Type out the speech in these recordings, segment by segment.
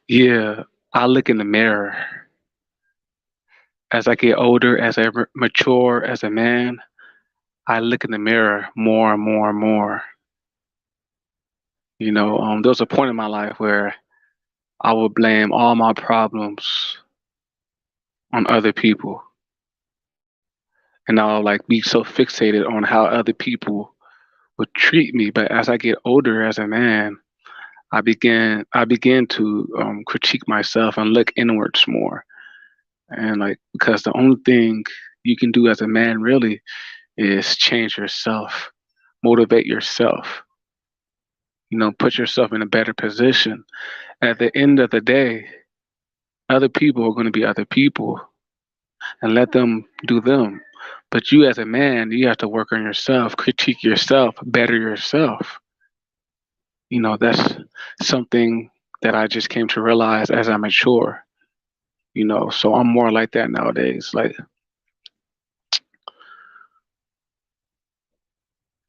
Yeah, I look in the mirror as I get older, as I mature as a man. I look in the mirror more and more and more. There was a point in my life where I would blame all my problems on other people, and I'll like be so fixated on how other people would treat me. But as I get older as a man, I begin to critique myself and look inwards more, and like because the only thing you can do as a man really is change yourself, motivate yourself, put yourself in a better position. At the end of the day, other people are going to be other people and let them do them. But you as a man, you have to work on yourself, critique yourself, better yourself. That's something that I just came to realize as I mature, so I'm more like that nowadays. Like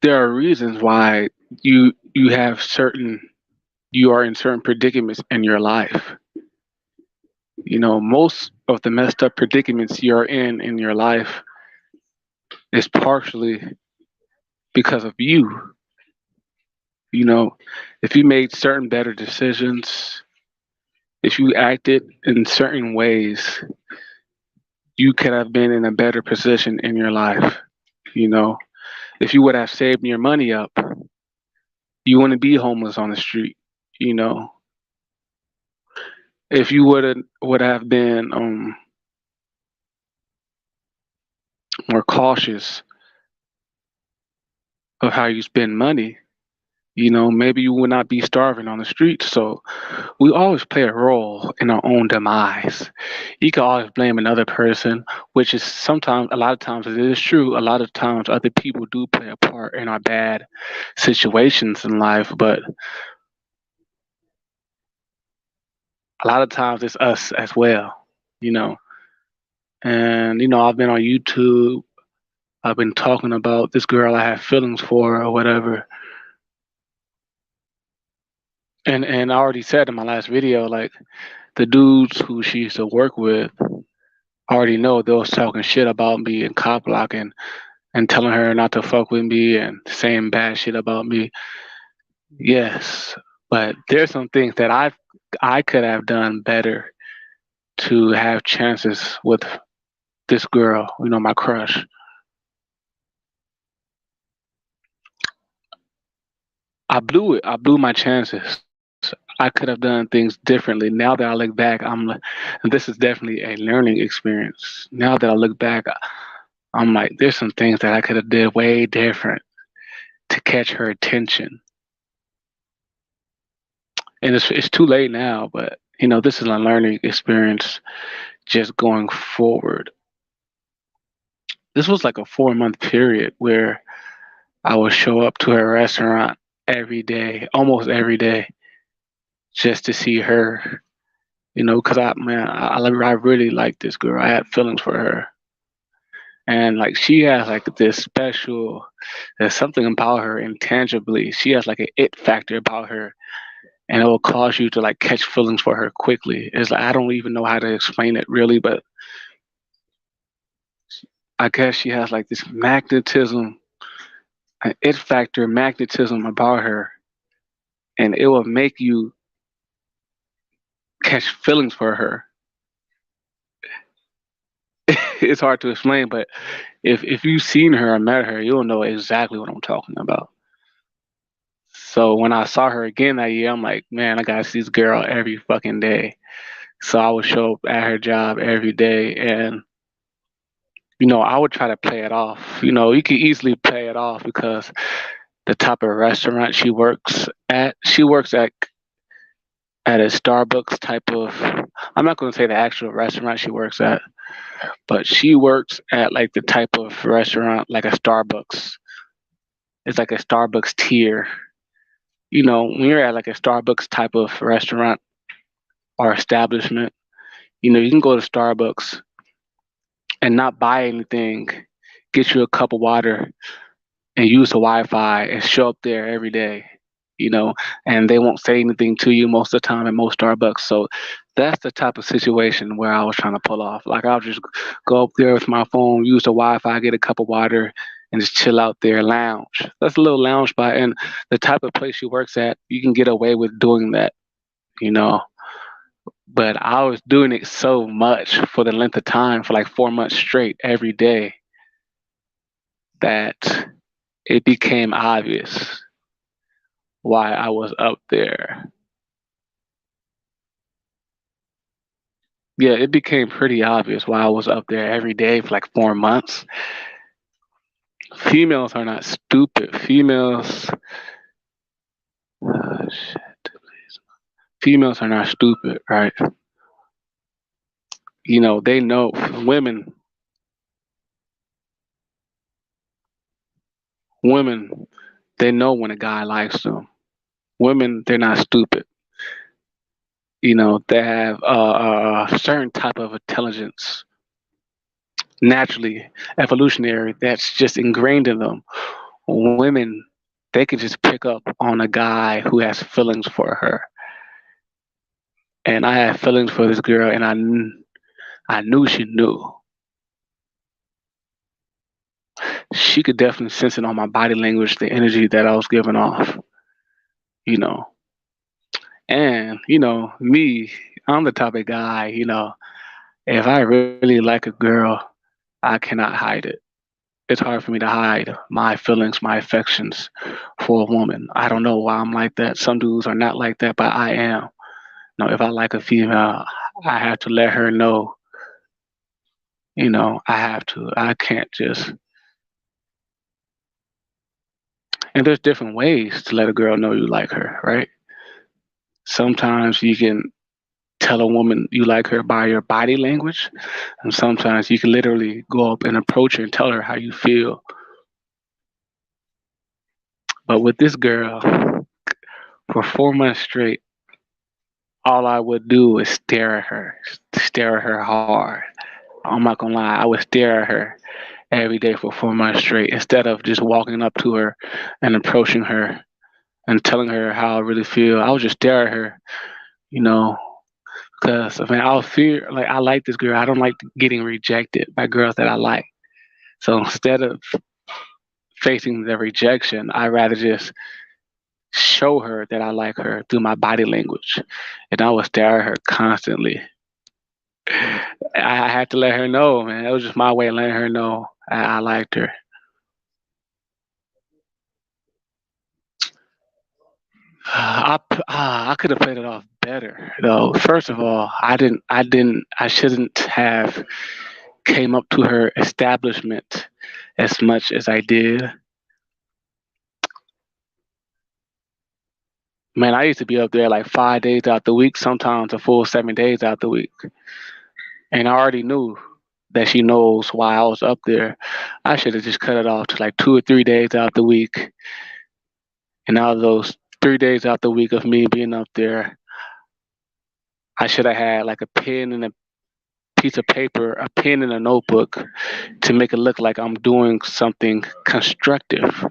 there are reasons why you have certain you are in certain predicaments in your life. Most of the messed up predicaments you're in your life is partially because of you. You know, if you made certain better decisions, if you acted in certain ways, you could have been in a better position in your life. You know, if you would have saved your money up, you wouldn't be homeless on the street. You know, if you would have been more cautious of how you spend money, maybe you would not be starving on the streets. So we always play a role in our own demise. You can always blame another person, which is sometimes, a lot of times, it is true. A lot of times, other people do play a part in our bad situations in life, but a lot of times it's us as well, you know. And, I've been on YouTube, I've been talking about this girl I have feelings for or whatever. And I already said in my last video, like, the dudes who she used to work with already know they was talking shit about me and cop blocking and telling her not to fuck with me and saying bad shit about me. Yes, but there's some things that I could have done better to have chances with this girl, my crush. I blew it. I blew my chances. I could have done things differently. Now that I look back, I'm like, and this is definitely a learning experience. Now that I look back, I'm like, there's some things that I could have did way different to catch her attention. And it's too late now, but this is a learning experience just going forward. This was like a 4 month period where I would show up to her restaurant every day, almost every day, just to see her. Because I really liked this girl. I had feelings for her, and like she has like this special. There's something about her intangibly. She has like an it factor about her, and it will cause you to like catch feelings for her quickly. It's like I don't even know how to explain it really, but I guess she has like this magnetism, an it factor magnetism about her, and it will make you catch feelings for her. It's hard to explain, but if you've seen her or met her, you'll know exactly what I'm talking about. So when I saw her again that year, I'm like, man, I gotta see this girl every fucking day. So I would show up at her job every day, and I would try to play it off. You could easily play it off because the type of restaurant she works at a Starbucks type of. I'm not going to say the actual restaurant she works at, but she works at like the type of restaurant like a Starbucks. It's like a Starbucks tier. When you're at like a Starbucks type of restaurant or establishment, you can go to Starbucks and not buy anything, get you a cup of water and use the Wi-Fi and show up there every day. you know, and they won't say anything to you most of the time at most Starbucks. So that's the type of situation where I was trying to pull off. Like I'll just go up there with my phone, use the Wi-Fi, get a cup of water, and just chill out there, lounge. That's a little lounge spot, and the type of place she works at, you can get away with doing that, you know. But I was doing it so much for the length of time, for like 4 months straight, every day, that it became obvious why I was up there. Yeah, it became pretty obvious why I was up there every day for like 4 months. Females are not stupid. Shit. Females are not stupid, right? You know, they know women, women, they know when a guy likes them. Women, they're not stupid. You know, they have a certain type of intelligence, naturally, evolutionary, that's just ingrained in them. Women, they can just pick up on a guy who has feelings for her. And I had feelings for this girl, and I knew she knew. She could definitely sense it on my body language, the energy that I was giving off, you know. And, me, I'm the type of guy, if I really like a girl, I cannot hide it. It's hard for me to hide my feelings, my affections for a woman. I don't know why I'm like that. Some dudes are not like that, but I am. Now, if I like a female, I have to let her know, I have to. I can't just. And there's different ways to let a girl know you like her, right? Sometimes you can tell a woman you like her by your body language, and sometimes you can literally go up and approach her and tell her how you feel. But with this girl, for 4 months straight, all I would do is stare at her hard. I'm not gonna lie, I would stare at her every day for 4 months straight instead of just walking up to her and approaching her and telling her how I really feel. I would just stare at her, you know, because I mean, I fear, like, I like this girl. I don't like getting rejected by girls that I like. So instead of facing the rejection, I rather just show her that I like her through my body language. And I would stare at her constantly. I had to let her know, man. It was just my way of letting her know I liked her. I could have played it off better, though. First of all, I shouldn't have came up to her establishment as much as I did. Man, I used to be up there like 5 days out the week, sometimes a full 7 days out the week. And I already knew that she knows why I was up there. I should have just cut it off to like 2 or 3 days out the week. And out of those 3 days out the week of me being up there, I should have had like a pen and a piece of paper, a pen and a notebook to make it look like I'm doing something constructive.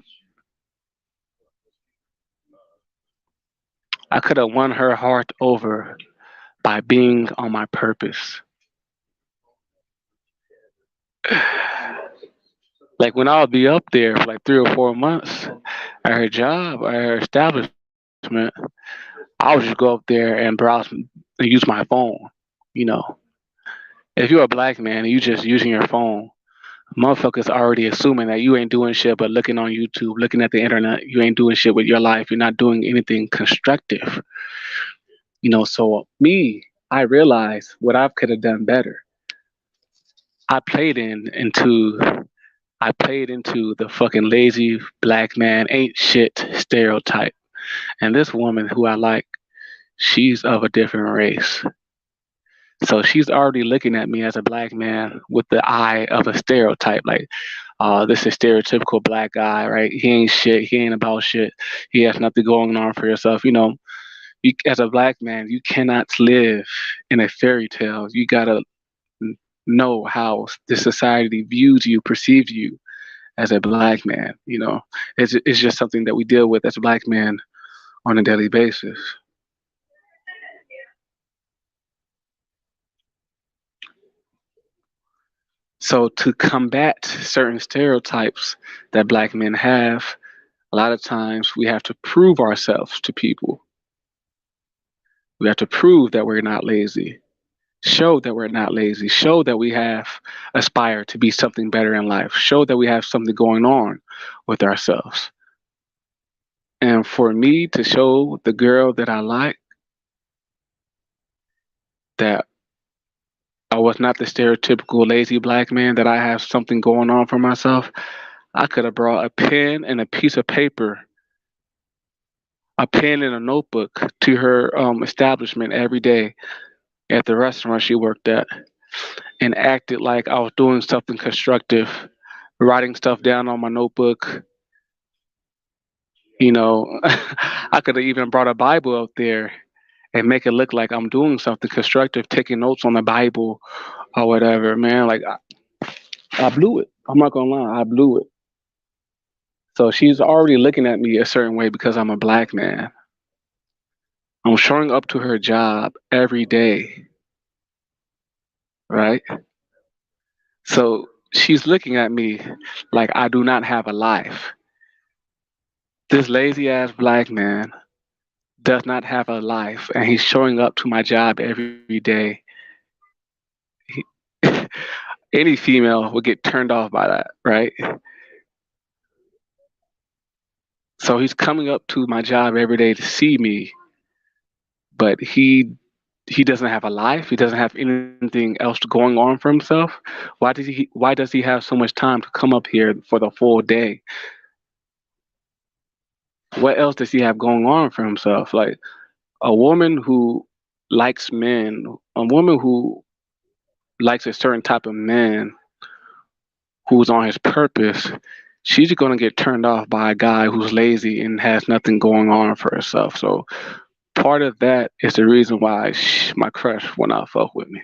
I could have won her heart over by being on my purpose. Like when I'll be up there for like 3 or 4 months at her job or her establishment, I would just go up there and browse and use my phone. You know, if you're a black man and you just using your phone, motherfuckers already assuming that you ain't doing shit but looking on YouTube, looking at the internet. You ain't doing shit with your life. You're not doing anything constructive. So me, I realized what I could have done better. I played into the fucking lazy black man ain't shit stereotype. And this woman who I like, she's of a different race. So she's already looking at me as a black man with the eye of a stereotype. Like, this is stereotypical black guy, right? He ain't shit. He ain't about shit. He has nothing going on for yourself. As a black man, you cannot live in a fairy tale. You gotta know how the society views you, perceives you as a black man. It's just something that we deal with as a black man on a daily basis. So to combat certain stereotypes that black men have, a lot of times we have to prove ourselves to people. We have to prove that we're not lazy, show that we're not lazy, show that we have aspired to be something better in life, show that we have something going on with ourselves. And for me to show the girl that I like that I was not the stereotypical lazy black man, that I have something going on for myself, I could have brought a pen and a piece of paper, a pen and a notebook to her establishment every day at the restaurant she worked at and acted like I was doing something constructive, writing stuff down on my notebook. You know, I could have even brought a Bible out there and make it look like I'm doing something constructive, taking notes on the Bible or whatever. Man, like I blew it. I'm not gonna lie, I blew it. So she's already looking at me a certain way because I'm a black man. I'm showing up to her job every day, right? So she's looking at me like I do not have a life. This lazy ass black man does not have a life, and he's showing up to my job every day. He, any female would get turned off by that, right? So he's coming up to my job every day to see me, but he doesn't have a life. He doesn't have anything else going on for himself. Why does he have so much time to come up here for the full day? What else does he have going on for himself? Like a woman who likes men, a woman who likes a certain type of man who's on his purpose, she's going to get turned off by a guy who's lazy and has nothing going on for herself. So part of that is the reason why my crush will not fuck with me.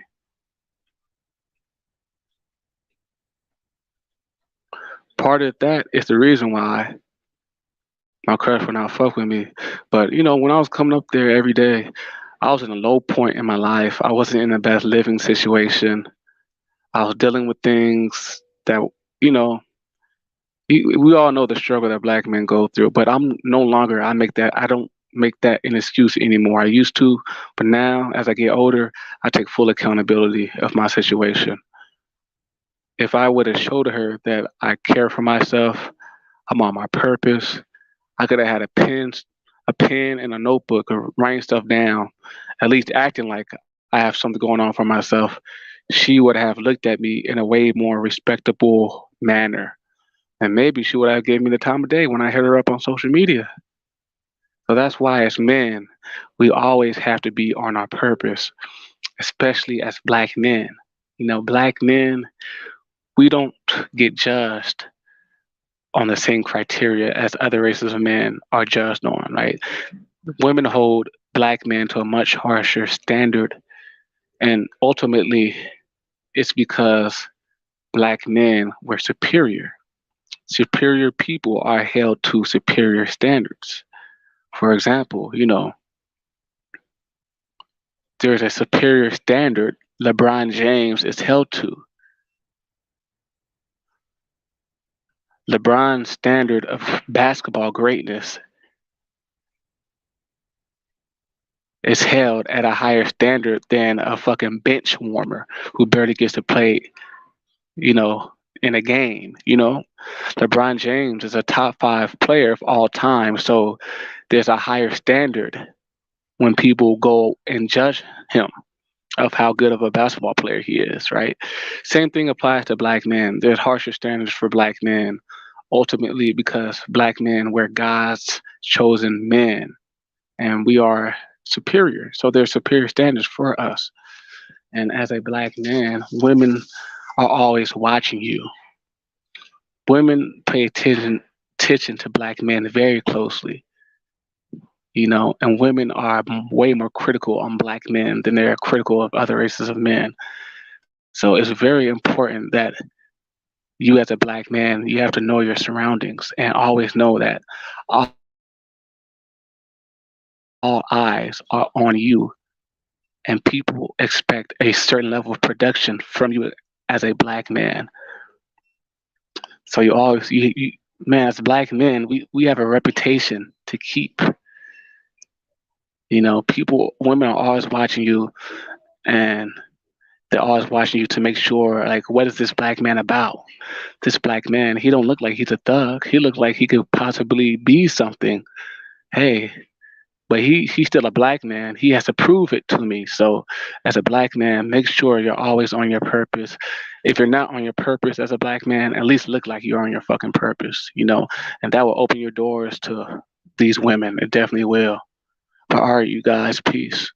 Part of that is the reason why my crush will not fuck with me. But when I was coming up there every day, I was in a low point in my life. I wasn't in the best living situation. I was dealing with things that you know we all know the struggle that black men go through, but I'm no longer, I don't make that an excuse anymore. I used to, but now as I get older, I take full accountability of my situation. If I would have showed her that I care for myself, I'm on my purpose, I could have had a pen and a notebook or writing stuff down, at least acting like I have something going on for myself. She would have looked at me in a way more respectable manner. And maybe she would have given me the time of day when I hit her up on social media. So that's why, as men, we always have to be on our purpose, especially as black men. Black men, we don't get judged on the same criteria as other races of men are judged on, right? Women hold black men to a much harsher standard, and ultimately, it's because black men were superior. Superior people are held to superior standards. For example, there's a superior standard LeBron James is held to. LeBron's standard of basketball greatness is held at a higher standard than a fucking bench warmer who barely gets to play, you know, in a game. LeBron James is a top five player of all time, so there's a higher standard when people go and judge him of how good of a basketball player he is, right? Same thing applies to black men. There's harsher standards for black men, ultimately because black men were God's chosen men, and we are superior. So there's superior standards for us. And as a black man, women are always watching you. Women pay attention to black men very closely, and women are way more critical on black men than they're critical of other races of men. So it's very important that you, as a black man, you have to know your surroundings and always know that all eyes are on you, and people expect a certain level of production from you as a black man. So you always, man, as black men, we have a reputation to keep. Women are always watching you, and they're always watching you to make sure, like, what is this black man about? This black man, he don't look like he's a thug. He looks like he could possibly be something. Hey, but he's still a black man. He has to prove it to me. So as a black man, make sure you're always on your purpose. If you're not on your purpose as a black man, at least look like you're on your fucking purpose, and that will open your doors to these women. It definitely will. But all right, you guys, peace.